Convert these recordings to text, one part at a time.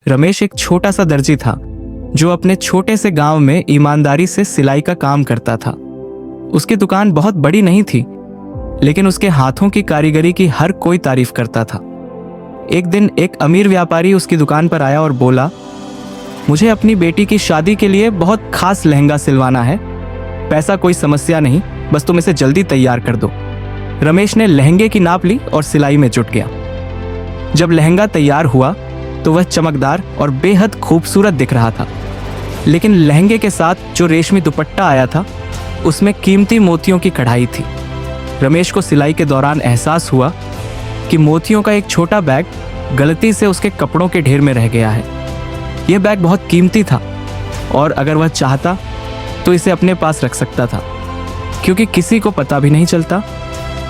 रमेश एक छोटा सा दर्जी था जो अपने छोटे से गांव में ईमानदारी से सिलाई का काम करता था। उसकी दुकान बहुत बड़ी नहीं थी, लेकिन उसके हाथों की कारीगरी की हर कोई तारीफ करता था। एक दिन एक अमीर व्यापारी उसकी दुकान पर आया और बोला, मुझे अपनी बेटी की शादी के लिए बहुत खास लहंगा सिलवाना है। पैसा कोई समस्या नहीं, बस तुम इसे जल्दी तैयार कर दो। रमेश ने लहंगे की नाप ली और सिलाई में जुट गया। जब लहंगा तैयार हुआ तो वह चमकदार और बेहद खूबसूरत दिख रहा था, लेकिन लहंगे के साथ जो रेशमी दुपट्टा आया था उसमें कीमती मोतियों की कढ़ाई थी। रमेश को सिलाई के दौरान एहसास हुआ कि मोतियों का एक छोटा बैग गलती से उसके कपड़ों के ढेर में रह गया है। यह बैग बहुत कीमती था और अगर वह चाहता तो इसे अपने पास रख सकता था, क्योंकि किसी को पता भी नहीं चलता।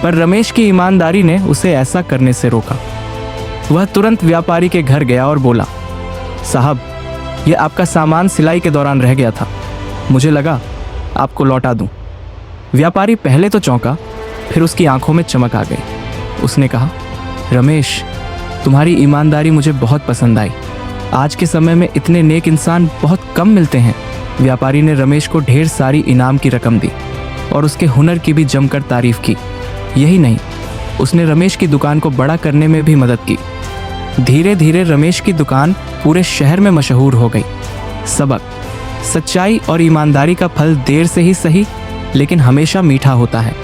पर रमेश की ईमानदारी ने उसे ऐसा करने से रोका। वह तुरंत व्यापारी के घर गया और बोला, साहब, यह आपका सामान सिलाई के दौरान रह गया था, मुझे लगा आपको लौटा दूं। व्यापारी पहले तो चौंका, फिर उसकी आंखों में चमक आ गई। उसने कहा, रमेश, तुम्हारी ईमानदारी मुझे बहुत पसंद आई। आज के समय में इतने नेक इंसान बहुत कम मिलते हैं। व्यापारी ने रमेश को ढेर सारी इनाम की रकम दी और उसके हुनर की भी जमकर तारीफ की। यही नहीं, उसने रमेश की दुकान को बड़ा करने में भी मदद की। धीरे धीरे रमेश की दुकान पूरे शहर में मशहूर हो गई। सबक: सच्चाई और ईमानदारी का फल देर से ही सही, लेकिन हमेशा मीठा होता है।